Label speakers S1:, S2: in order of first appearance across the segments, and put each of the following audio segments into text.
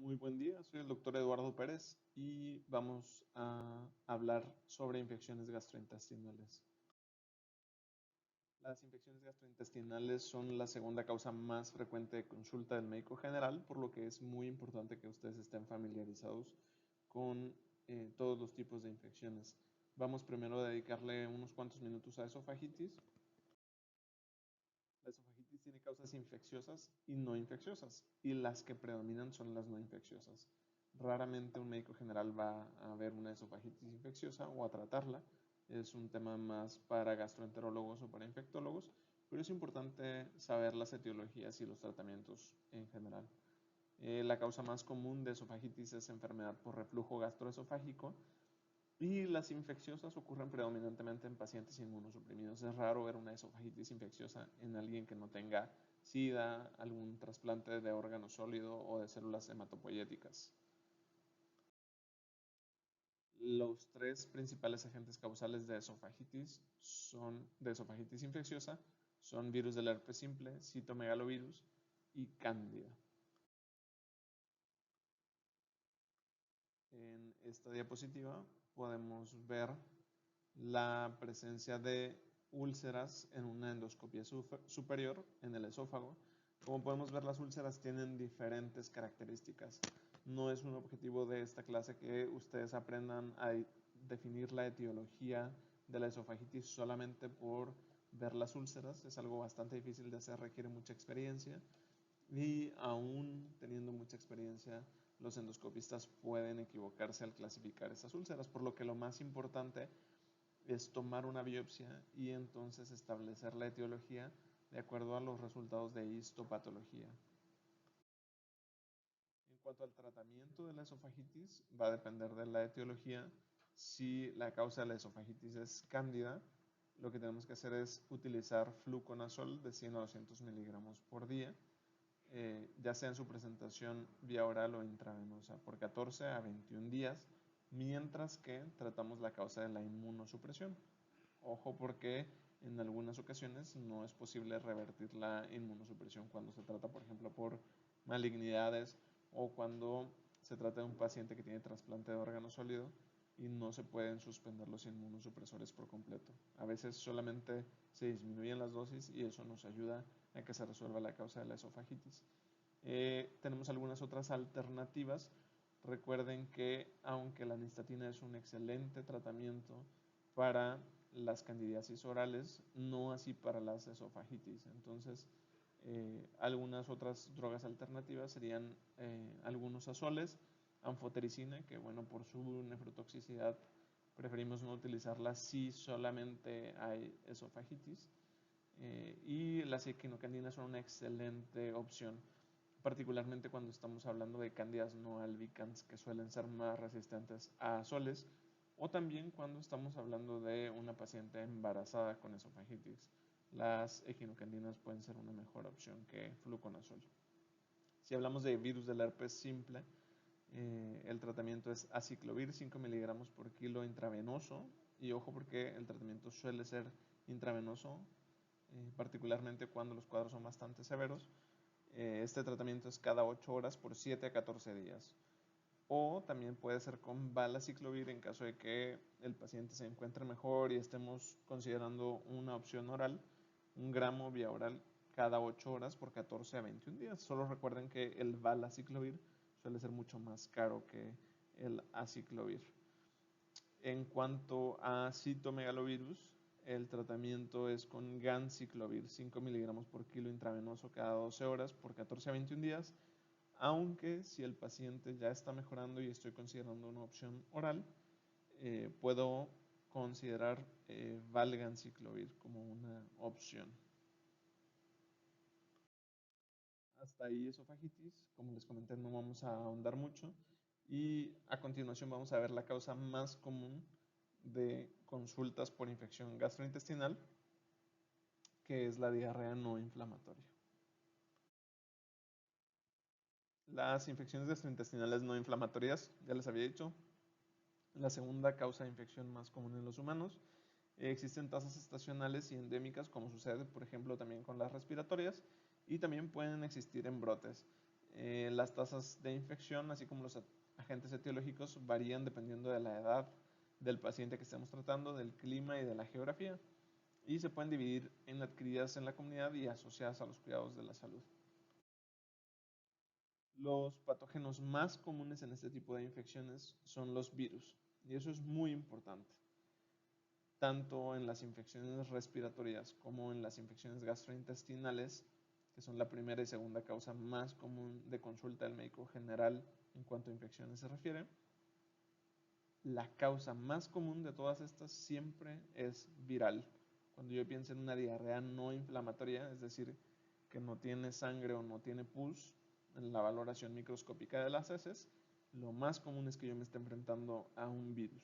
S1: Muy buen día, soy el doctor Eduardo Pérez y vamos a hablar sobre infecciones gastrointestinales. Las infecciones gastrointestinales son la segunda causa más frecuente de consulta del médico general, por lo que es muy importante que ustedes estén familiarizados con todos los tipos de infecciones. Vamos primero a dedicarle unos cuantos minutos a esofagitis. La esofagitis tiene causas infecciosas y no infecciosas, y las que predominan son las no infecciosas. Raramente un médico general va a ver una esofagitis infecciosa o a tratarla. Es un tema más para gastroenterólogos o para infectólogos, pero es importante saber las etiologías y los tratamientos en general. La causa más común de esofagitis es enfermedad por reflujo gastroesofágico, y las infecciosas ocurren predominantemente en pacientes inmunosuprimidos. Es raro ver una esofagitis infecciosa en alguien que no tenga SIDA, algún trasplante de órgano sólido o de células hematopoyéticas. Los tres principales agentes causales de esofagitis infecciosa son virus del herpes simple, citomegalovirus y cándida. En esta diapositiva podemos ver la presencia de úlceras en una endoscopia superior en el esófago. Como podemos ver, las úlceras tienen diferentes características. No es un objetivo de esta clase que ustedes aprendan a definir la etiología de la esofagitis solamente por ver las úlceras. Es algo bastante difícil de hacer, requiere mucha experiencia. Y aún teniendo mucha experiencia, los endoscopistas pueden equivocarse al clasificar esas úlceras, por lo que lo más importante es tomar una biopsia y entonces establecer la etiología de acuerdo a los resultados de histopatología. En cuanto al tratamiento de la esofagitis, va a depender de la etiología. Si la causa de la esofagitis es cándida, lo que tenemos que hacer es utilizar fluconazol de 100 a 200 miligramos por día, ya sea en su presentación vía oral o intravenosa, por 14 a 21 días, mientras que tratamos la causa de la inmunosupresión. Ojo, porque en algunas ocasiones no es posible revertir la inmunosupresión cuando se trata, por ejemplo, por malignidades o cuando se trata de un paciente que tiene trasplante de órgano sólido y no se pueden suspender los inmunosupresores por completo. A veces solamente se disminuyen las dosis y eso nos ayuda a que se resuelva la causa de la esofagitis. Tenemos algunas otras alternativas. Recuerden que aunque la nistatina es un excelente tratamiento para las candidiasis orales, no así para las esofagitis. Entonces, algunas otras drogas alternativas serían algunos azoles, anfotericina, que bueno, por su nefrotoxicidad preferimos no utilizarla si solamente hay esofagitis. Y las equinocandinas son una excelente opción, particularmente cuando estamos hablando de cándidas no albicans, que suelen ser más resistentes a azoles, o también cuando estamos hablando de una paciente embarazada con esofagitis. Las equinocandinas pueden ser una mejor opción que fluconazol. Si hablamos de virus del herpes simple, el tratamiento es aciclovir 5 miligramos por kilo intravenoso. Y ojo, porque el tratamiento suele ser intravenoso, particularmente cuando los cuadros son bastante severos. Este tratamiento es cada 8 horas por 7 a 14 días. O también puede ser con valaciclovir en caso de que el paciente se encuentre mejor y estemos considerando una opción oral, 1 gramo vía oral cada 8 horas por 14 a 21 días. Solo recuerden que el valaciclovir suele ser mucho más caro que el aciclovir. En cuanto a citomegalovirus, el tratamiento es con ganciclovir, 5 miligramos por kilo intravenoso cada 12 horas por 14 a 21 días, aunque si el paciente ya está mejorando y estoy considerando una opción oral, puedo considerar valganciclovir como una opción. Hasta ahí esofagitis, como les comenté no vamos a ahondar mucho y a continuación vamos a ver la causa más común de consultas por infección gastrointestinal, que es la diarrea no inflamatoria. Las infecciones gastrointestinales no inflamatorias, ya les había dicho, la segunda causa de infección más común en los humanos. Existen tasas estacionales y endémicas, como sucede, por ejemplo, también con las respiratorias, y también pueden existir en brotes. Las tasas de infección, así como los agentes etiológicos, varían dependiendo de la edad del paciente que estemos tratando, del clima y de la geografía, y se pueden dividir en adquiridas en la comunidad y asociadas a los cuidados de la salud. Los patógenos más comunes en este tipo de infecciones son los virus, y eso es muy importante, tanto en las infecciones respiratorias como en las infecciones gastrointestinales, que son la primera y segunda causa más común de consulta del médico general en cuanto a infecciones se refiere. La causa más común de todas estas siempre es viral. Cuando yo pienso en una diarrea no inflamatoria, es decir, que no tiene sangre o no tiene pus, en la valoración microscópica de las heces, lo más común es que yo me esté enfrentando a un virus.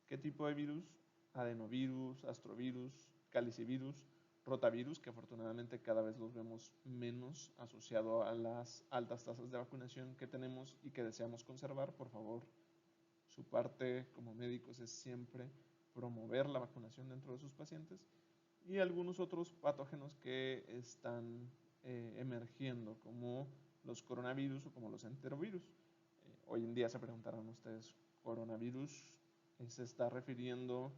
S1: ¿Qué tipo de virus? Adenovirus, astrovirus, calicivirus, rotavirus, que afortunadamente cada vez los vemos menos asociado a las altas tasas de vacunación que tenemos y que deseamos conservar. Por favor, su parte como médicos es siempre promover la vacunación dentro de sus pacientes, y algunos otros patógenos que están emergiendo, como los coronavirus o como los enterovirus. Hoy en día se preguntarán ustedes, ¿coronavirus se está refiriendo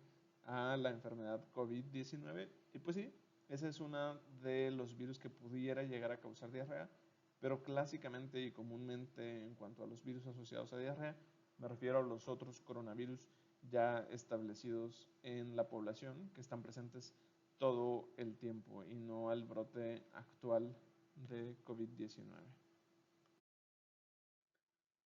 S1: a la enfermedad COVID-19? Y pues sí, ese es uno de los virus que pudiera llegar a causar diarrea, pero clásicamente y comúnmente en cuanto a los virus asociados a diarrea, me refiero a los otros coronavirus ya establecidos en la población, que están presentes todo el tiempo y no al brote actual de COVID-19.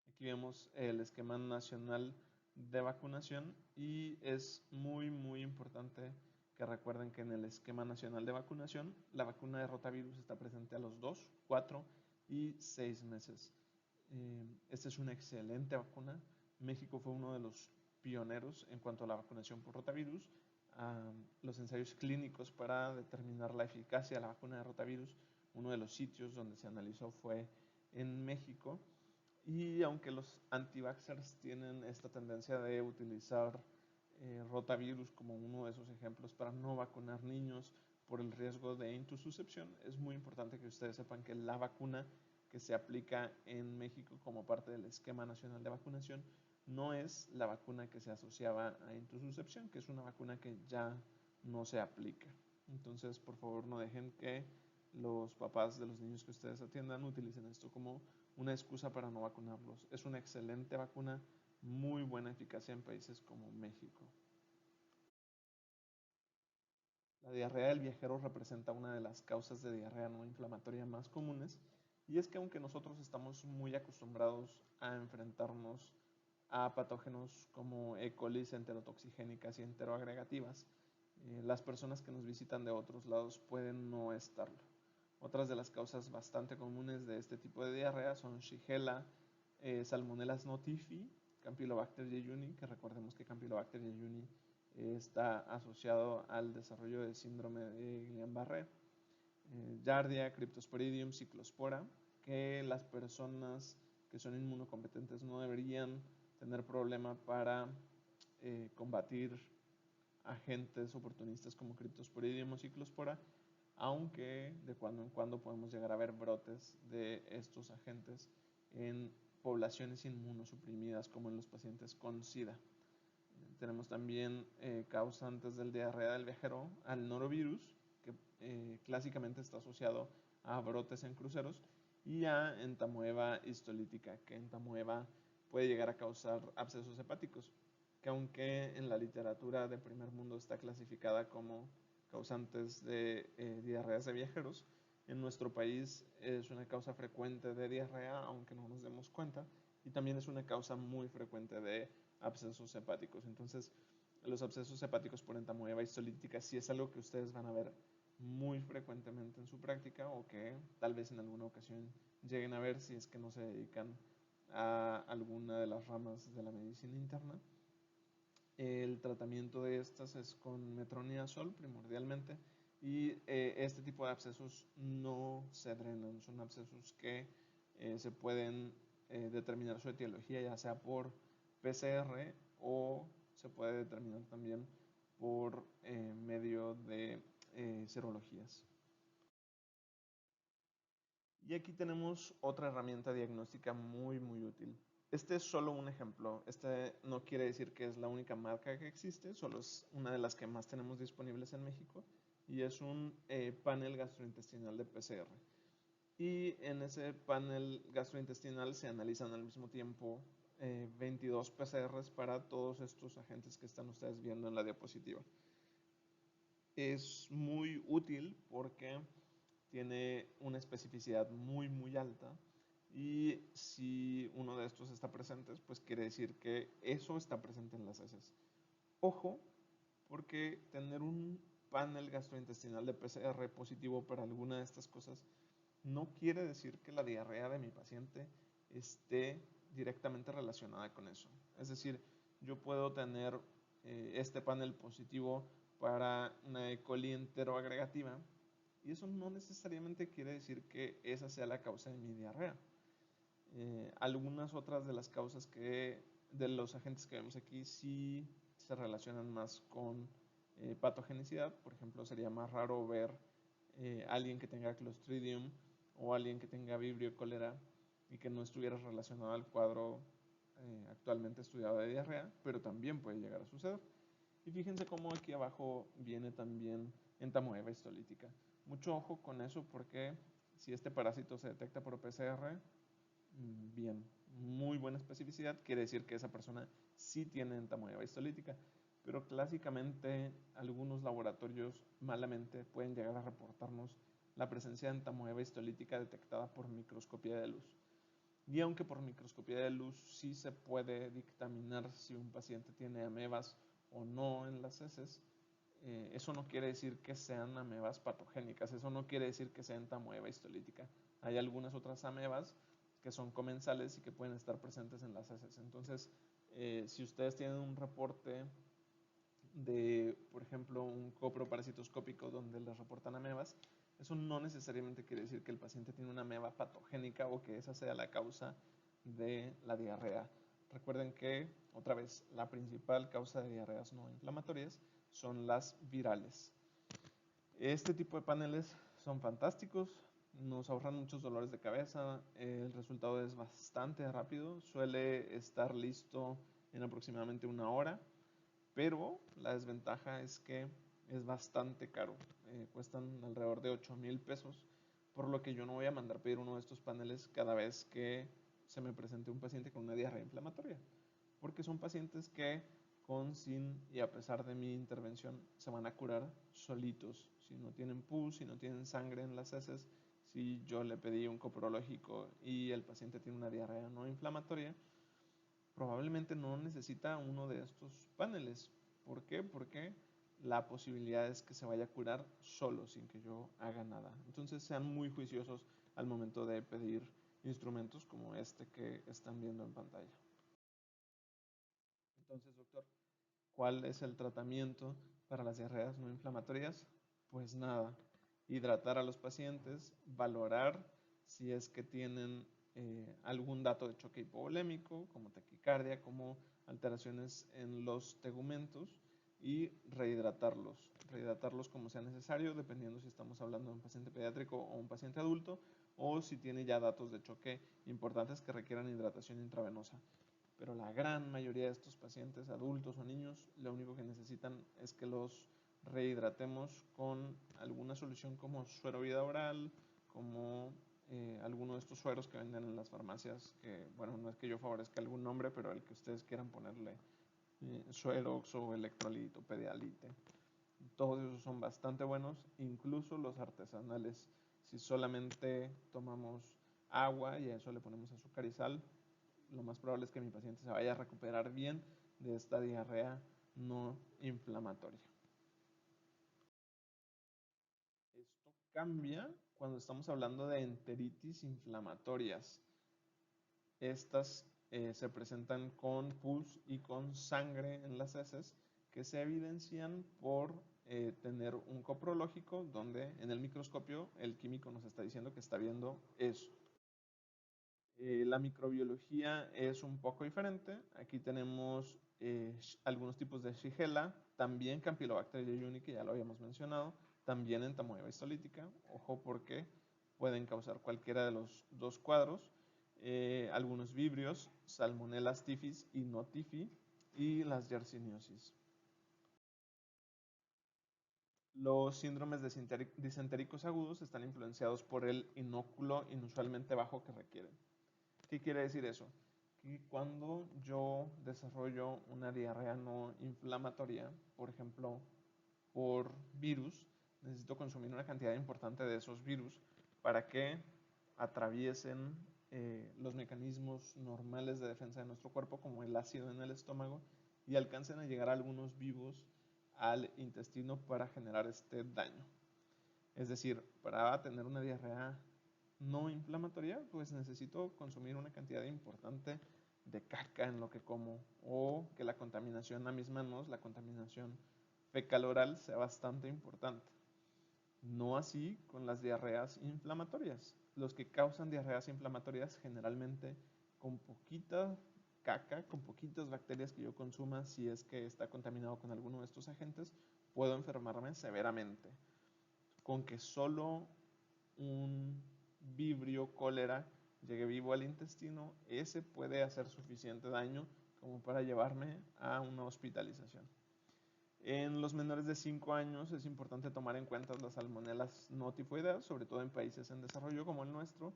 S1: Aquí vemos el esquema nacional de vacunación y es muy importante que recuerden que en el esquema nacional de vacunación la vacuna de rotavirus está presente a los 2, 4 y 6 meses. Esta es una excelente vacuna. México fue uno de los pioneros en cuanto a la vacunación por rotavirus. Los ensayos clínicos para determinar la eficacia de la vacuna de rotavirus, uno de los sitios donde se analizó fue en México. Y aunque los anti-vaxxers tienen esta tendencia de utilizar rotavirus como uno de esos ejemplos para no vacunar niños por el riesgo de intususcepción, es muy importante que ustedes sepan que la vacuna que se aplica en México como parte del esquema nacional de vacunación no es la vacuna que se asociaba a intususcepción, que es una vacuna que ya no se aplica. Entonces, por favor, no dejen que los papás de los niños que ustedes atiendan utilicen esto como una excusa para no vacunarlos. Es una excelente vacuna, muy buena eficacia en países como México. La diarrea del viajero representa una de las causas de diarrea no inflamatoria más comunes, y es que aunque nosotros estamos muy acostumbrados a enfrentarnos a patógenos como E. coli, enterotoxigénicas y enteroagregativas, las personas que nos visitan de otros lados pueden no estarlo. Otras de las causas bastante comunes de este tipo de diarrea son Shigella, Salmonella notifi, Campylobacter jejuni, que recordemos que Campylobacter jejuni está asociado al desarrollo del síndrome de Guillain-Barré, Giardia, Cryptosporidium, Cyclospora, que las personas que son inmunocompetentes no deberían tener problema para combatir agentes oportunistas como Cryptosporidium o Cyclospora, aunque de cuando en cuando podemos llegar a ver brotes de estos agentes en poblaciones inmunosuprimidas como en los pacientes con SIDA. Tenemos también causantes del diarrea del viajero al norovirus, que clásicamente está asociado a brotes en cruceros, y a entamoeba histolítica, que entamoeba puede llegar a causar abscesos hepáticos, que aunque en la literatura de primer mundo está clasificada como causantes de diarreas de viajeros, en nuestro país es una causa frecuente de diarrea, aunque no nos demos cuenta, y también es una causa muy frecuente de abscesos hepáticos. Entonces, los abscesos hepáticos por entamoeba histolítica sí es algo que ustedes van a ver muy frecuentemente en su práctica, o que tal vez en alguna ocasión lleguen a ver si es que no se dedican a alguna de las ramas de la medicina interna. El tratamiento de estas es con metronidazol primordialmente, y este tipo de abscesos no se drenan, son abscesos que se pueden determinar su etiología ya sea por PCR o se puede determinar también por medio de serologías. Y aquí tenemos otra herramienta diagnóstica muy, muy útil. Este es solo un ejemplo. Este no quiere decir que es la única marca que existe, solo es una de las que más tenemos disponibles en México. Y es un panel gastrointestinal de PCR. Y en ese panel gastrointestinal se analizan al mismo tiempo 22 PCRs para todos estos agentes que están ustedes viendo en la diapositiva. Es muy útil porque tiene una especificidad muy, muy alta. Y si uno de estos está presente, pues quiere decir que eso está presente en las heces. Ojo, porque tener un panel gastrointestinal de PCR positivo para alguna de estas cosas no quiere decir que la diarrea de mi paciente esté directamente relacionada con eso. Es decir, yo puedo tener este panel positivo para una E. coli enteroagregativa y eso no necesariamente quiere decir que esa sea la causa de mi diarrea. Algunas otras de las causas de los agentes que vemos aquí sí se relacionan más con patogenicidad. Por ejemplo, sería más raro ver alguien que tenga Clostridium o alguien que tenga Vibrio cólera y que no estuviera relacionado al cuadro actualmente estudiado de diarrea, pero también puede llegar a suceder. Y fíjense cómo aquí abajo viene también entamoeba histolítica. Mucho ojo con eso porque si este parásito se detecta por PCR, bien, muy buena especificidad, quiere decir que esa persona sí tiene entamoeba histolítica. Pero clásicamente algunos laboratorios malamente pueden llegar a reportarnos la presencia de entamoeba histolítica detectada por microscopía de luz. Y aunque por microscopía de luz sí se puede dictaminar si un paciente tiene amebas o no en las heces, eso no quiere decir que sean amebas patogénicas, eso no quiere decir que sea entamoeba histolítica. Hay algunas otras amebas que son comensales y que pueden estar presentes en las heces. Entonces, si ustedes tienen un reporte de, por ejemplo, un coproparasitoscópico donde les reportan amebas, eso no necesariamente quiere decir que el paciente tiene una ameba patogénica o que esa sea la causa de la diarrea. Recuerden que, otra vez, la principal causa de diarreas no inflamatorias son las virales. Este tipo de paneles son fantásticos, nos ahorran muchos dolores de cabeza, el resultado es bastante rápido, suele estar listo en aproximadamente una hora, pero la desventaja es que es bastante caro, cuestan alrededor de 8,000 pesos, por lo que yo no voy a mandar pedir uno de estos paneles cada vez que se me presente un paciente con una diarrea inflamatoria, porque son pacientes que con, sin y a pesar de mi intervención se van a curar solitos. Si no tienen pus, si no tienen sangre en las heces, si yo le pedí un coprológico y el paciente tiene una diarrea no inflamatoria, probablemente no necesita uno de estos paneles. ¿Por qué? Porque la posibilidad es que se vaya a curar solo, sin que yo haga nada. Entonces sean muy juiciosos al momento de pedir instrumentos como este que están viendo en pantalla. Entonces, doctor, ¿cuál es el tratamiento para las diarreas no inflamatorias? Pues nada, hidratar a los pacientes, valorar si es que tienen algún dato de choque hipovolémico, como taquicardia, como alteraciones en los tegumentos y rehidratarlos como sea necesario, dependiendo si estamos hablando de un paciente pediátrico o un paciente adulto, o si tiene ya datos de choque importantes que requieran hidratación intravenosa. Pero la gran mayoría de estos pacientes, adultos o niños, lo único que necesitan es que los rehidratemos con alguna solución como suero vida oral, como alguno de estos sueros que venden en las farmacias, que bueno, no es que yo favorezca algún nombre, pero el que ustedes quieran ponerle, suerox o electrolito, pedialite. Todos esos son bastante buenos, incluso los artesanales. Si solamente tomamos agua y a eso le ponemos azúcar y sal, lo más probable es que mi paciente se vaya a recuperar bien de esta diarrea no inflamatoria. Esto cambia cuando estamos hablando de enteritis inflamatorias. Estas se presentan con pus y con sangre en las heces que se evidencian por tener un coprológico donde en el microscopio el químico nos está diciendo que está viendo eso. La microbiología es un poco diferente. Aquí tenemos algunos tipos de Shigella, también Campylobacter jejuni, que ya lo habíamos mencionado, también entamoeba histolítica. Ojo porque pueden causar cualquiera de los dos cuadros. Algunos vibrios, Salmonella typhus y no typhi, y las yersiniosis. Los síndromes disentéricos agudos están influenciados por el inóculo inusualmente bajo que requieren. ¿Qué quiere decir eso? Que cuando yo desarrollo una diarrea no inflamatoria, por ejemplo, por virus, necesito consumir una cantidad importante de esos virus para que atraviesen los mecanismos normales de defensa de nuestro cuerpo, como el ácido en el estómago, y alcancen a llegar a algunos vivos al intestino para generar este daño. Es decir, para tener una diarrea no inflamatoria, pues necesito consumir una cantidad importante de caca en lo que como, o que la contaminación a mis manos, la contaminación fecal oral, sea bastante importante. No así con las diarreas inflamatorias. Los que causan diarreas inflamatorias generalmente con poquita caca, con poquitas bacterias que yo consuma, si es que está contaminado con alguno de estos agentes, puedo enfermarme severamente. Con que solo un vibrio cólera llegue vivo al intestino, ese puede hacer suficiente daño como para llevarme a una hospitalización. En los menores de 5 años es importante tomar en cuenta las salmonelas no tifoideas, sobre todo en países en desarrollo como el nuestro,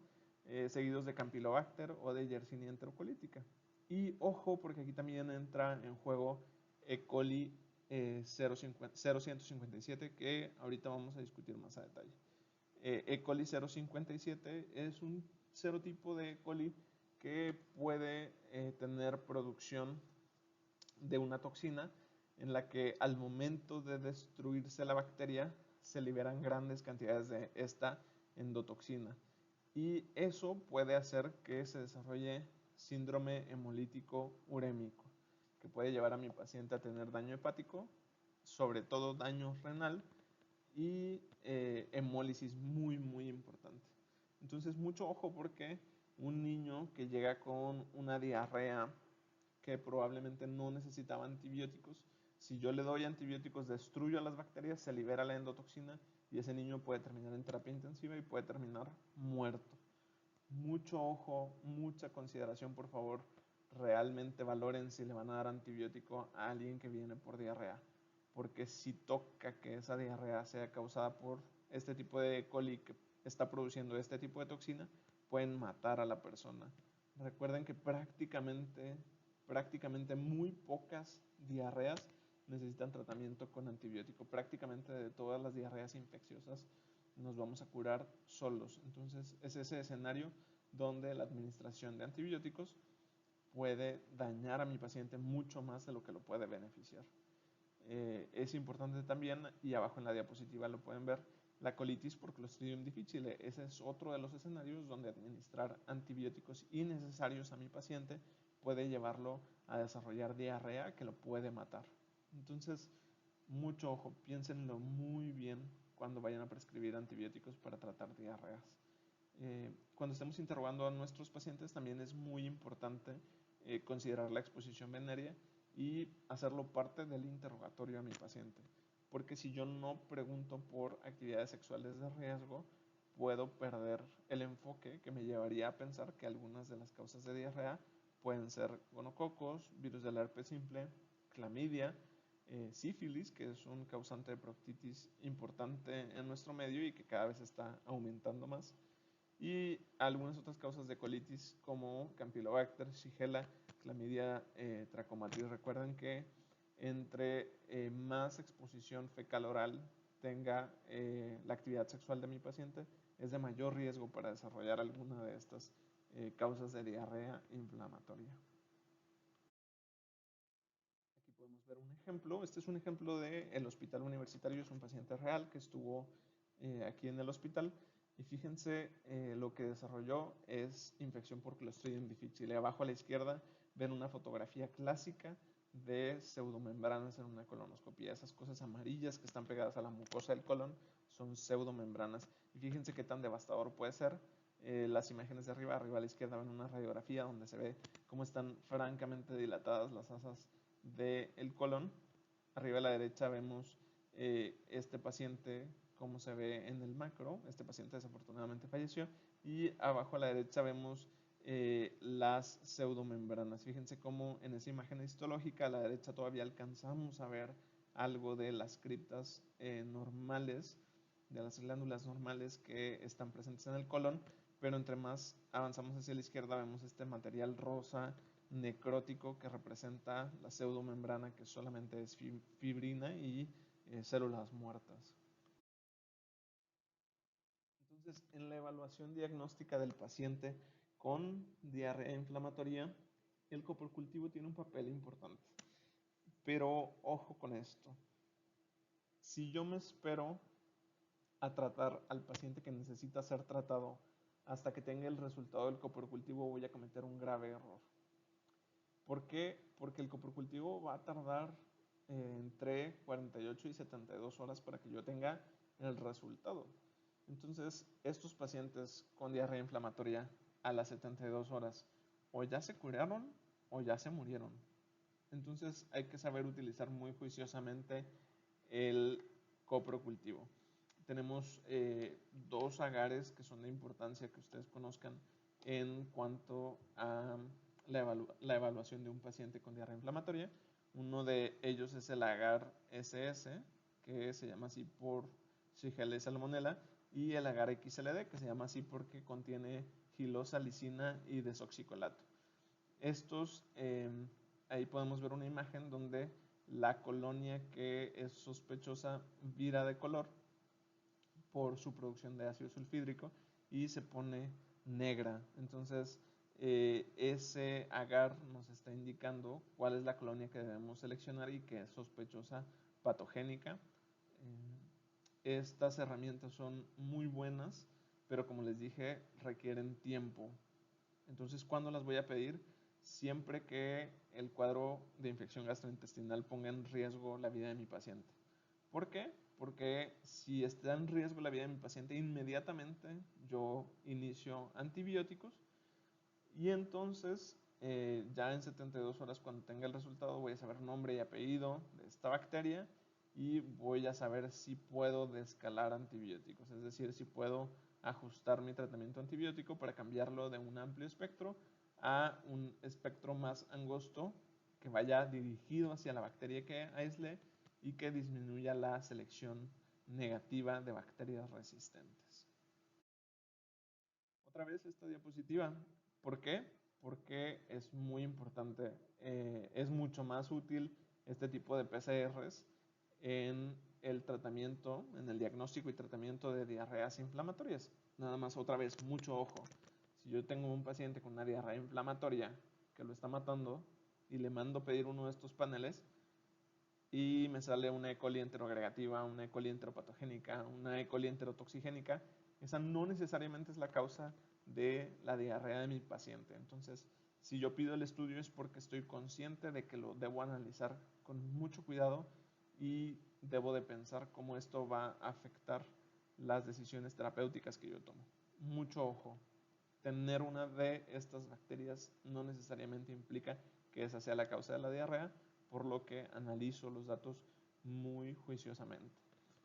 S1: seguidos de Campylobacter o de Yersinia enterocolitica. Y ojo, porque aquí también entra en juego E. coli 0157, que ahorita vamos a discutir más a detalle. E. coli 057 es un serotipo de E. coli que puede tener producción de una toxina en la que al momento de destruirse la bacteria se liberan grandes cantidades de esta endotoxina. Y eso puede hacer que se desarrolle síndrome hemolítico urémico, que puede llevar a mi paciente a tener daño hepático, sobre todo daño renal, y hemólisis muy importante. Entonces mucho ojo, porque un niño que llega con una diarrea que probablemente no necesitaba antibióticos, si yo le doy antibióticos destruyo a las bacterias, se libera la endotoxina y ese niño puede terminar en terapia intensiva y puede terminar muerto. Mucho ojo, mucha consideración, por favor. Realmente valoren si le van a dar antibiótico a alguien que viene por diarrea, porque si toca que esa diarrea sea causada por este tipo de E. coli que está produciendo este tipo de toxina, pueden matar a la persona. Recuerden que prácticamente muy pocas diarreas necesitan tratamiento con antibiótico. Prácticamente de todas las diarreas infecciosas nos vamos a curar solos. Entonces es ese escenario donde la administración de antibióticos puede dañar a mi paciente mucho más de lo que lo puede beneficiar. Es importante también, y abajo en la diapositiva lo pueden ver, la colitis por Clostridium difficile. Ese es otro de los escenarios donde administrar antibióticos innecesarios a mi paciente puede llevarlo a desarrollar diarrea que lo puede matar. Entonces, mucho ojo, piénsenlo muy bien cuando vayan a prescribir antibióticos para tratar diarreas. Cuando estemos interrogando a nuestros pacientes, también es muy importante considerar la exposición venérea y hacerlo parte del interrogatorio a mi paciente. Porque si yo no pregunto por actividades sexuales de riesgo, puedo perder el enfoque que me llevaría a pensar que algunas de las causas de diarrea pueden ser gonococos, virus del herpes simple, clamidia, sífilis, que es un causante de proctitis importante en nuestro medio y que cada vez está aumentando más, y algunas otras causas de colitis como Campylobacter, Shigella, Clamidia trachomatis. Recuerden que entre más exposición fecal oral tenga la actividad sexual de mi paciente, es de mayor riesgo para desarrollar alguna de estas causas de diarrea inflamatoria. Aquí podemos ver un ejemplo. Este es un ejemplo del hospital universitario. Es un paciente real que estuvo aquí en el hospital. Y fíjense, lo que desarrolló es infección por Clostridium difficile. Abajo a la izquierda ven una fotografía clásica de pseudomembranas en una colonoscopia. Esas cosas amarillas que están pegadas a la mucosa del colon son pseudomembranas. Y fíjense qué tan devastador puede ser. Las imágenes de arriba a la izquierda ven una radiografía donde se ve cómo están francamente dilatadas las asas del colon. Arriba a la derecha vemos este paciente como se ve en el macro. Este paciente desafortunadamente falleció. Y abajo a la derecha vemos las pseudomembranas. Fíjense cómo en esa imagen histológica a la derecha todavía alcanzamos a ver algo de las criptas normales, de las glándulas normales que están presentes en el colon, pero entre más avanzamos hacia la izquierda vemos este material rosa necrótico que representa la pseudomembrana, que solamente es fibrina y células muertas. Entonces, en la evaluación diagnóstica del paciente con diarrea inflamatoria, el coprocultivo tiene un papel importante. Pero ojo con esto. Si yo me espero a tratar al paciente que necesita ser tratado hasta que tenga el resultado del coprocultivo, voy a cometer un grave error. ¿Por qué? Porque el coprocultivo va a tardar entre 48 y 72 horas para que yo tenga el resultado. Entonces, estos pacientes con diarrea inflamatoria a las 72 horas o ya se curaron o ya se murieron. Entonces, hay que saber utilizar muy juiciosamente el coprocultivo. Tenemos dos agares que son de importancia que ustedes conozcan en cuanto a la evaluación de un paciente con diarrea inflamatoria. Uno de ellos es el agar SS, que se llama así por Shigella salmonella, y el agar XLD, que se llama así porque contiene gilosalicina y desoxicolato. Estos, ahí podemos ver una imagen donde la colonia que es sospechosa vira de color por su producción de ácido sulfídrico y se pone negra. Entonces, ese agar nos está indicando cuál es la colonia que debemos seleccionar y que es sospechosa patogénica. Estas herramientas son muy buenas, pero como les dije, requieren tiempo. Entonces, ¿cuándo las voy a pedir? Siempre que el cuadro de infección gastrointestinal ponga en riesgo la vida de mi paciente. ¿Por qué? Porque si está en riesgo la vida de mi paciente, inmediatamente yo inicio antibióticos y entonces ya en 72 horas cuando tenga el resultado voy a saber nombre y apellido de esta bacteria y voy a saber si puedo descalar antibióticos, es decir, si puedo ajustar mi tratamiento antibiótico para cambiarlo de un amplio espectro a un espectro más angosto que vaya dirigido hacia la bacteria que aísle y que disminuya la selección negativa de bacterias resistentes. Otra vez esta diapositiva. ¿Por qué? Porque es muy importante. Es mucho más útil este tipo de PCRs en el tratamiento, en el diagnóstico y tratamiento de diarreas inflamatorias. Nada más, otra vez, mucho ojo. Si yo tengo un paciente con una diarrea inflamatoria que lo está matando y le mando pedir uno de estos paneles y me sale una E. coli enterogregativa, una E. coli enteropatogénica, una E. coli enterotoxigénica, esa no necesariamente es la causa de la diarrea de mi paciente. Entonces, si yo pido el estudio es porque estoy consciente de que lo debo analizar con mucho cuidado y debo de pensar cómo esto va a afectar las decisiones terapéuticas que yo tomo. Mucho ojo. Tener una de estas bacterias no necesariamente implica que esa sea la causa de la diarrea, por lo que analizo los datos muy juiciosamente.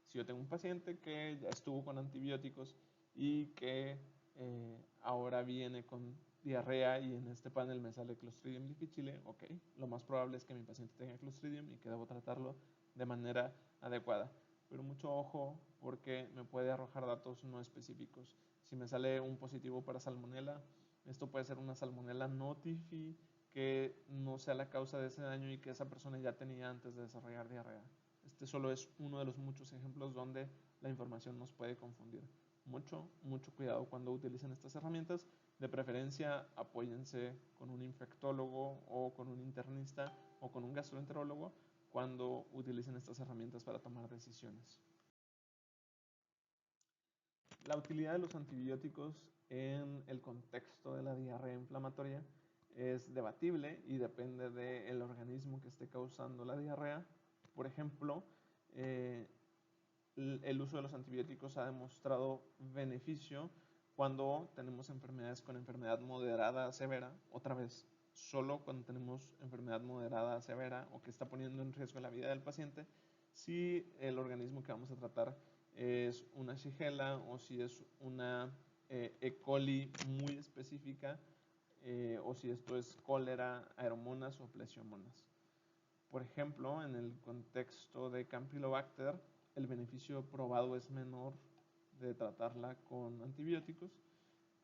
S1: Si yo tengo un paciente que ya estuvo con antibióticos y que ahora viene con diarrea y en este panel me sale Clostridium difficile, ok, lo más probable es que mi paciente tenga Clostridium y que debo tratarlo de manera adecuada. Pero mucho ojo porque me puede arrojar datos no específicos. Si me sale un positivo para salmonela, esto puede ser una salmonela notifi que no sea la causa de ese daño y que esa persona ya tenía antes de desarrollar diarrea. Este solo es uno de los muchos ejemplos donde la información nos puede confundir. Mucho cuidado cuando utilicen estas herramientas. De preferencia, apóyense con un infectólogo o con un internista o con un gastroenterólogo cuando utilicen estas herramientas para tomar decisiones. La utilidad de los antibióticos en el contexto de la diarrea inflamatoria es debatible y depende del organismo que esté causando la diarrea. Por ejemplo, el uso de los antibióticos ha demostrado beneficio cuando tenemos enfermedades con enfermedad moderada a severa. Otra vez, solo cuando tenemos enfermedad moderada a severa o que está poniendo en riesgo la vida del paciente, si el organismo que vamos a tratar es una Shigella o si es una E. coli muy específica o si esto es cólera, aeromonas o plesiomonas. Por ejemplo, en el contexto de Campylobacter, el beneficio probado es menor de tratarla con antibióticos.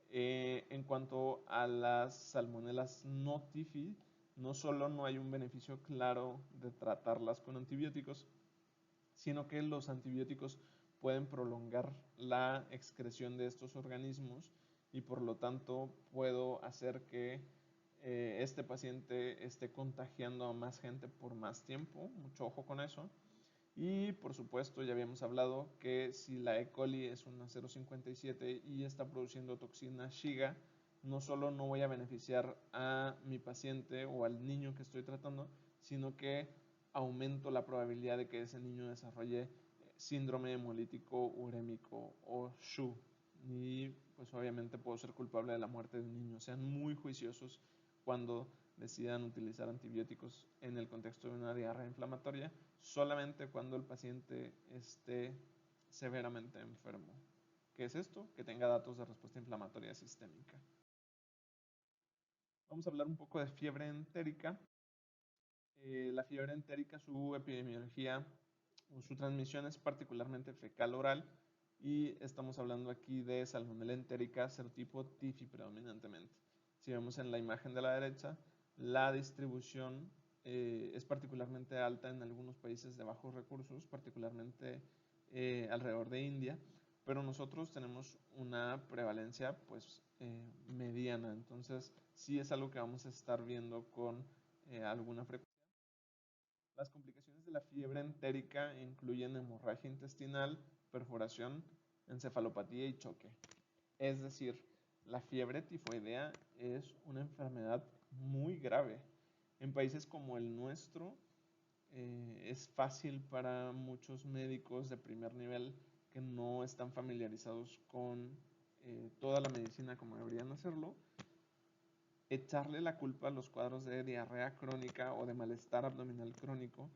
S1: En cuanto a las salmonelas no TIFI, no solo no hay un beneficio claro de tratarlas con antibióticos, sino que los antibióticos pueden prolongar la excreción de estos organismos y por lo tanto puedo hacer que este paciente esté contagiando a más gente por más tiempo. Mucho ojo con eso. Y por supuesto, ya habíamos hablado que si la E. coli es una 057 y está produciendo toxina Shiga, no solo no voy a beneficiar a mi paciente o al niño que estoy tratando, sino que aumento la probabilidad de que ese niño desarrolle síndrome hemolítico urémico o SHU. Y pues obviamente puedo ser culpable de la muerte de un niño. Sean muy juiciosos cuando decidan utilizar antibióticos en el contexto de una diarrea inflamatoria, solamente cuando el paciente esté severamente enfermo. ¿Qué es esto? Que tenga datos de respuesta inflamatoria sistémica. Vamos a hablar un poco de fiebre entérica. La fiebre entérica, su epidemiología o su transmisión es particularmente fecal-oral y estamos hablando aquí de Salmonella entérica serotipo TIFI predominantemente. Si vemos en la imagen de la derecha, la distribución es particularmente alta en algunos países de bajos recursos, particularmente alrededor de India, pero nosotros tenemos una prevalencia pues mediana, entonces sí es algo que vamos a estar viendo con alguna frecuencia. Las complicaciones de la fiebre entérica incluyen hemorragia intestinal, perforación, encefalopatía y choque. Es decir, la fiebre tifoidea es una enfermedad muy grave. En países como el nuestro, es fácil para muchos médicos de primer nivel que no están familiarizados con toda la medicina como deberían hacerlo, echarle la culpa a los cuadros de diarrea crónica o de malestar abdominal crónico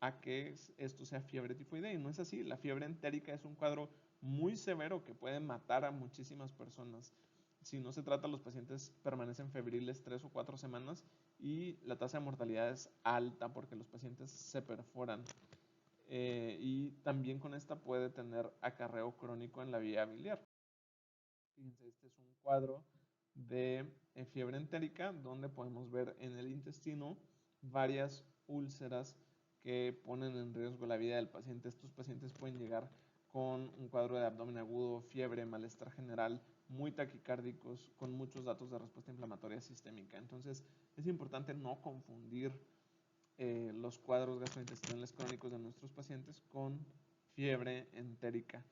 S1: a que esto sea fiebre tifoidea. Y no es así. La fiebre entérica es un cuadro muy severo que puede matar a muchísimas personas. Si no se trata, los pacientes permanecen febriles 3 o 4 semanas y la tasa de mortalidad es alta porque los pacientes se perforan. Y también con esta puede tener acarreo crónico en la vía biliar. Fíjense, este es un cuadro de fiebre entérica donde podemos ver en el intestino varias úlceras que ponen en riesgo la vida del paciente. Estos pacientes pueden llegar con un cuadro de abdomen agudo, fiebre, malestar general, muy taquicárdicos, con muchos datos de respuesta inflamatoria sistémica. Entonces es importante no confundir los cuadros gastrointestinales crónicos de nuestros pacientes con fiebre entérica.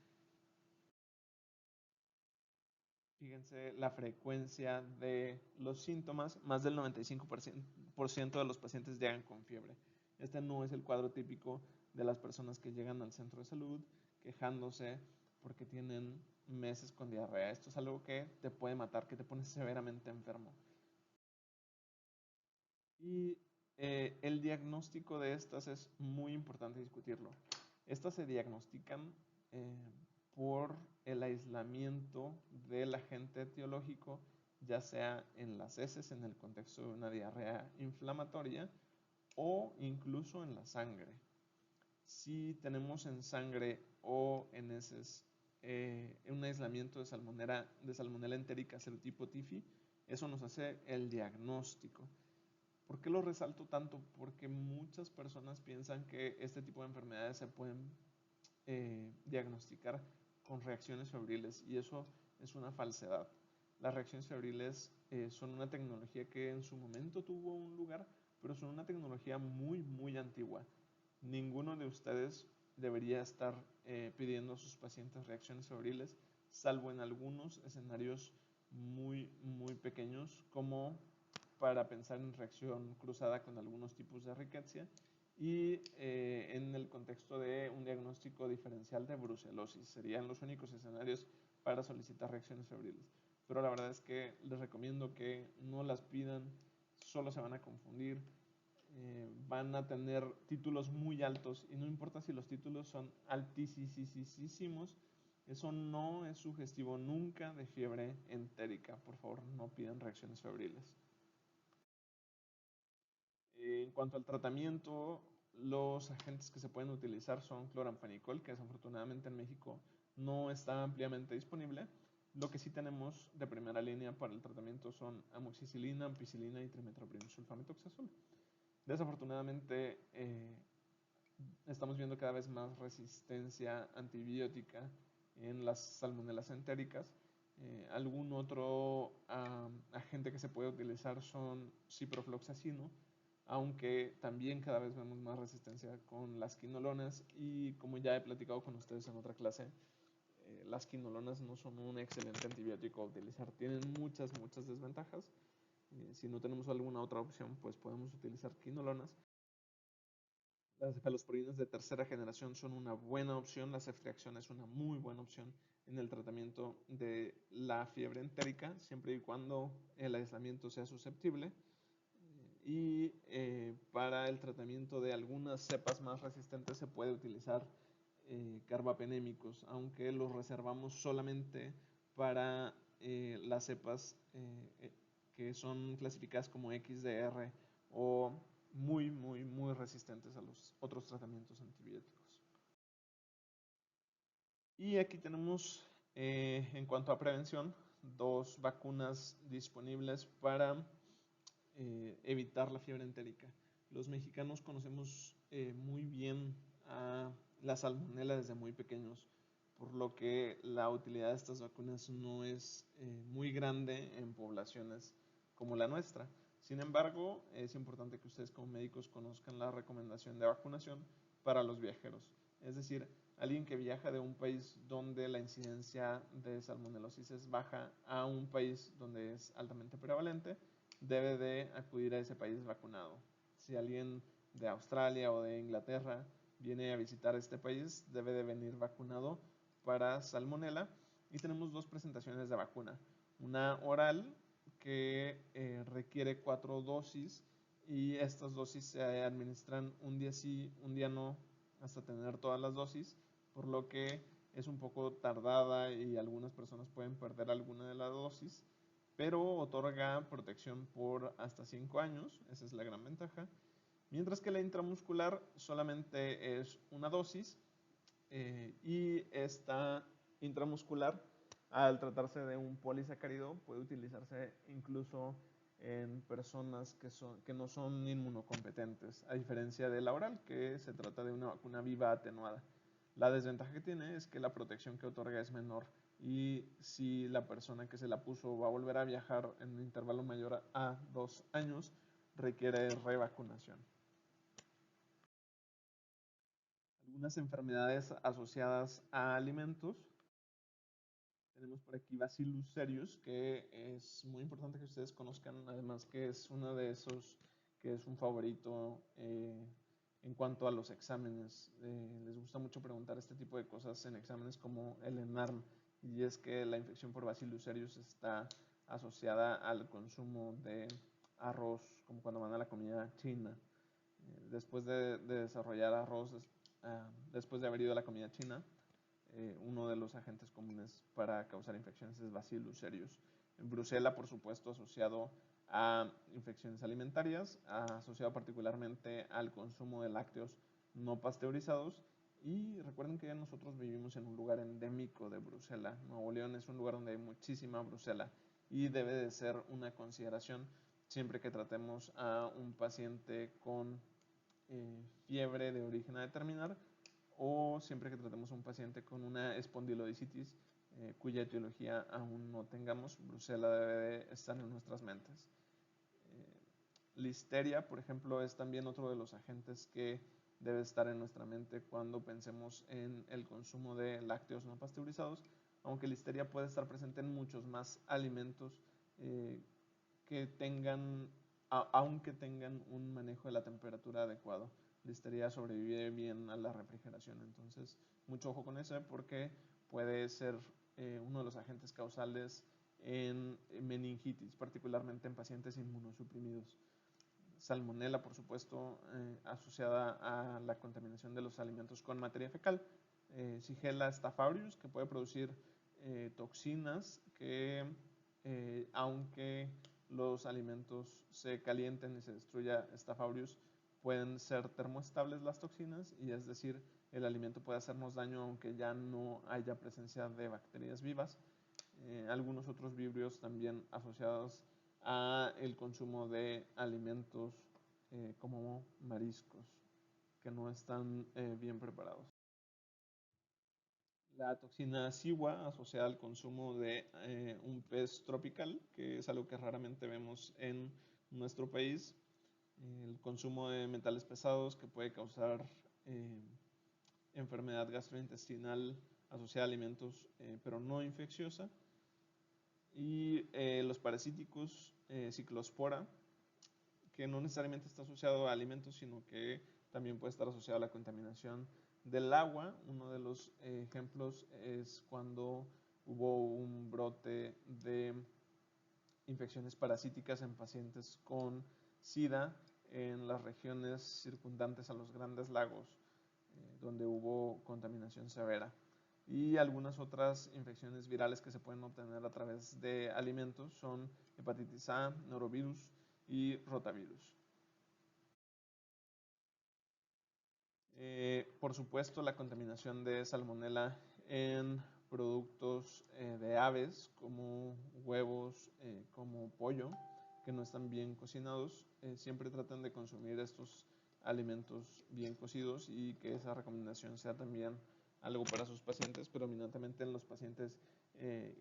S1: Fíjense la frecuencia de los síntomas, más del 95% de los pacientes llegan con fiebre. Este no es el cuadro típico de las personas que llegan al centro de salud quejándose porque tienen meses con diarrea. Esto es algo que te puede matar, que te pone severamente enfermo. Y el diagnóstico de estas es muy importante discutirlo. Estas se diagnostican eh, por el aislamiento del agente etiológico, ya sea en las heces, en el contexto de una diarrea inflamatoria, o incluso en la sangre. Si tenemos en sangre o en heces un aislamiento de salmonella entérica serotipo TIFI, eso nos hace el diagnóstico. ¿Por qué lo resalto tanto? Porque muchas personas piensan que este tipo de enfermedades se pueden diagnosticar con reacciones febriles y eso es una falsedad. Las reacciones febriles son una tecnología que en su momento tuvo un lugar, pero son una tecnología muy, muy antigua. Ninguno de ustedes debería estar pidiendo a sus pacientes reacciones febriles, salvo en algunos escenarios muy, muy pequeños, como para pensar en reacción cruzada con algunos tipos de riqueza y en el contexto de un diagnóstico diferencial de brucelosis. Serían los únicos escenarios para solicitar reacciones febriles. Pero la verdad es que les recomiendo que no las pidan, solo se van a confundir. van a tener títulos muy altos y no importa si los títulos son altísimos, eso no es sugestivo nunca de fiebre entérica. Por favor, no pidan reacciones febriles. En cuanto al tratamiento, los agentes que se pueden utilizar son cloramphenicol, que desafortunadamente en México no está ampliamente disponible. Lo que sí tenemos de primera línea para el tratamiento son amoxicilina, ampicilina y trimetoprim-sulfamethoxazol. Desafortunadamente estamos viendo cada vez más resistencia antibiótica en las salmonelas entéricas. Algún otro agente que se puede utilizar son ciprofloxacino, aunque también cada vez vemos más resistencia con las quinolonas y como ya he platicado con ustedes en otra clase, las quinolonas no son un excelente antibiótico a utilizar, tienen muchas desventajas. Si no tenemos alguna otra opción, pues podemos utilizar quinolonas. Las cefalosporinas de tercera generación son una buena opción, la ceftriaxona es una muy buena opción en el tratamiento de la fiebre entérica, siempre y cuando el aislamiento sea susceptible. Y para el tratamiento de algunas cepas más resistentes se puede utilizar carbapenémicos, aunque los reservamos solamente para las cepas que son clasificadas como XDR o muy resistentes a los otros tratamientos antibióticos. Y aquí tenemos, en cuanto a prevención, dos vacunas disponibles para evitar la fiebre entérica. Los mexicanos conocemos muy bien a la salmonela desde muy pequeños, por lo que la utilidad de estas vacunas no es muy grande en poblaciones como la nuestra. Sin embargo, es importante que ustedes como médicos conozcan la recomendación de vacunación para los viajeros. Es decir, alguien que viaja de un país donde la incidencia de salmonelosis es baja a un país donde es altamente prevalente, debe de acudir a ese país vacunado. Si alguien de Australia o de Inglaterra viene a visitar este país, debe de venir vacunado para salmonela. Y tenemos dos presentaciones de vacuna. Una oral que requiere 4 dosis y estas dosis se administran un día sí, un día no, hasta tener todas las dosis, por lo que es un poco tardada y algunas personas pueden perder alguna de las dosis, pero otorga protección por hasta 5 años, esa es la gran ventaja. Mientras que la intramuscular solamente es una dosis y esta intramuscular, al tratarse de un polisacárido, puede utilizarse incluso en personas que no son inmunocompetentes, a diferencia de la oral, que se trata de una vacuna viva atenuada. La desventaja que tiene es que la protección que otorga es menor y si la persona que se la puso va a volver a viajar en un intervalo mayor a 2 años, requiere revacunación. Algunas enfermedades asociadas a alimentos. Tenemos por aquí Bacillus cereus, que es muy importante que ustedes conozcan, además que es uno de esos que es un favorito en cuanto a los exámenes. Les gusta mucho preguntar este tipo de cosas en exámenes como el ENARM, y es que la infección por Bacillus cereus está asociada al consumo de arroz, como cuando van a la comida china. Después de desarrollar arroz, después de haber ido a la comida china, uno de los agentes comunes para causar infecciones es Bacillus cereus. En Brucela, por supuesto, asociado a infecciones alimentarias, asociado particularmente al consumo de lácteos no pasteurizados. Y recuerden que nosotros vivimos en un lugar endémico de Brucela. Nuevo León es un lugar donde hay muchísima Brucela y debe de ser una consideración siempre que tratemos a un paciente con fiebre de origen a determinar, o siempre que tratemos a un paciente con una espondilodicitis cuya etiología aún no tengamos. Brucela debe de estar en nuestras mentes. Listeria, por ejemplo, es también otro de los agentes que debe estar en nuestra mente cuando pensemos en el consumo de lácteos no pasteurizados, aunque listeria puede estar presente en muchos más alimentos que tengan, aunque tengan un manejo de la temperatura adecuado. Listeria sobrevive bien a la refrigeración, entonces mucho ojo con eso porque puede ser uno de los agentes causales en meningitis, particularmente en pacientes inmunosuprimidos. salmonela, por supuesto, asociada a la contaminación de los alimentos con materia fecal. Shigella staph aureus, que puede producir toxinas que, aunque los alimentos se calienten y se destruya Staph aureus, pueden ser termoestables las toxinas, y es decir, el alimento puede hacernos daño aunque ya no haya presencia de bacterias vivas. Algunos otros vibrios también asociados a el consumo de alimentos como mariscos que no están bien preparados. La toxina SIWA asociada al consumo de un pez tropical, que es algo que raramente vemos en nuestro país. El consumo de metales pesados que puede causar enfermedad gastrointestinal asociada a alimentos, pero no infecciosa. Y los parasíticos, ciclospora, que no necesariamente está asociado a alimentos, sino que también puede estar asociado a la contaminación del agua. Uno de los ejemplos es cuando hubo un brote de infecciones parasíticas en pacientes con SIDA en las regiones circundantes a los grandes lagos, donde hubo contaminación severa. Y algunas otras infecciones virales que se pueden obtener a través de alimentos son hepatitis A, norovirus y rotavirus. Por supuesto, la contaminación de salmonela en productos de aves, como huevos, como pollo, que no están bien cocinados. Siempre traten de consumir estos alimentos bien cocidos, y que esa recomendación sea también algo para sus pacientes, predominantemente en los pacientes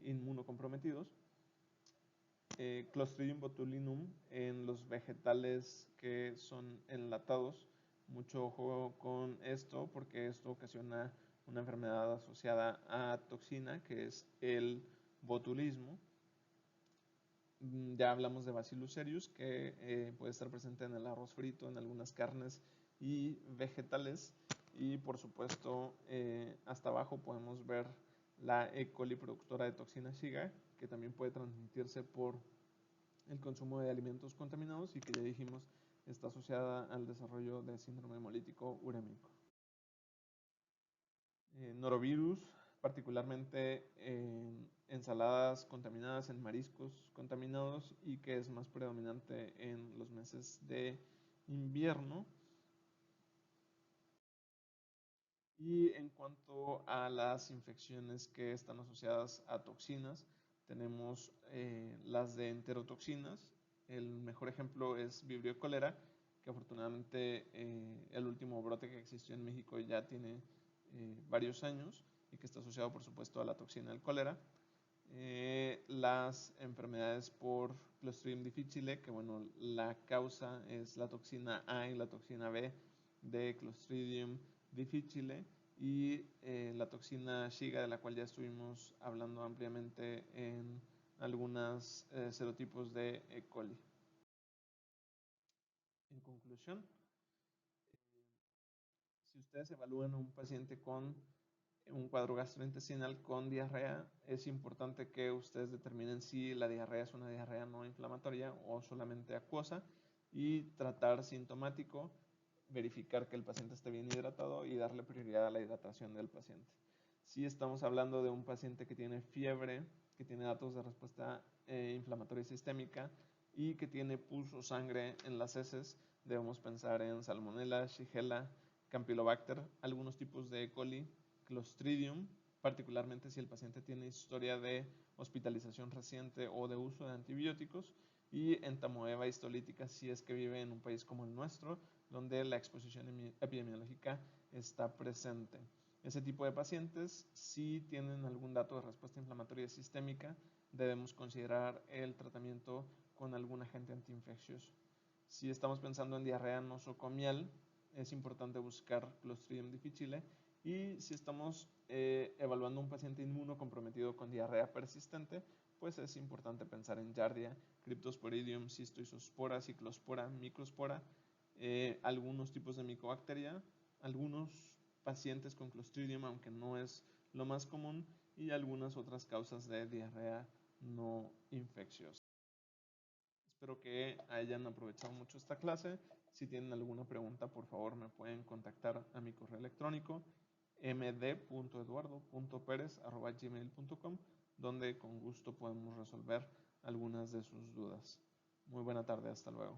S1: inmunocomprometidos. Clostridium botulinum en los vegetales que son enlatados. Mucho ojo con esto, porque esto ocasiona una enfermedad asociada a toxina, que es el botulismo. Ya hablamos de Bacillus cereus, que puede estar presente en el arroz frito, en algunas carnes y vegetales. Y por supuesto, hasta abajo podemos ver la E. coli productora de toxina Shiga, que también puede transmitirse por el consumo de alimentos contaminados, y que ya dijimos está asociada al desarrollo de síndrome hemolítico urémico. Norovirus, particularmente en ensaladas contaminadas, en mariscos contaminados, y que es más predominante en los meses de invierno. Y en cuanto a las infecciones que están asociadas a toxinas, tenemos las de enterotoxinas. El mejor ejemplo es Vibrio cólera, que afortunadamente el último brote que existió en México ya tiene varios años, y que está asociado por supuesto a la toxina del cólera. Las enfermedades por Clostridium difficile, que bueno, la causa es la toxina A y la toxina B de Clostridium difficile, y la toxina Shiga, de la cual ya estuvimos hablando ampliamente en algunos serotipos de E. coli. En conclusión, si ustedes evalúan a un paciente con un cuadro gastrointestinal con diarrea, es importante que ustedes determinen si la diarrea es una diarrea no inflamatoria o solamente acuosa, y tratar sintomático, verificar que el paciente esté bien hidratado y darle prioridad a la hidratación del paciente. Si estamos hablando de un paciente que tiene fiebre, que tiene datos de respuesta inflamatoria sistémica, y que tiene pus o sangre en las heces, debemos pensar en Salmonella, Shigella, Campylobacter, algunos tipos de E. coli, Clostridium, particularmente si el paciente tiene historia de hospitalización reciente o de uso de antibióticos, y Entamoeba histolítica si es que vive en un país como el nuestro, donde la exposición epidemiológica está presente. Ese tipo de pacientes, si tienen algún dato de respuesta inflamatoria sistémica, debemos considerar el tratamiento con algún agente antiinfeccioso. Si estamos pensando en diarrea nosocomial, es importante buscar Clostridium difficile. Y si estamos evaluando un paciente inmunocomprometido con diarrea persistente, pues es importante pensar en Giardia, Cryptosporidium, Cystoisospora, Ciclospora, Microspora, algunos tipos de Mycobacteria, algunos pacientes con Clostridium, aunque no es lo más común, y algunas otras causas de diarrea no infecciosa. Espero que hayan aprovechado mucho esta clase. Si tienen alguna pregunta, por favor me pueden contactar a mi correo electrónico md.eduardo.perez@gmail.com, donde con gusto podemos resolver algunas de sus dudas. Muy buena tarde, hasta luego.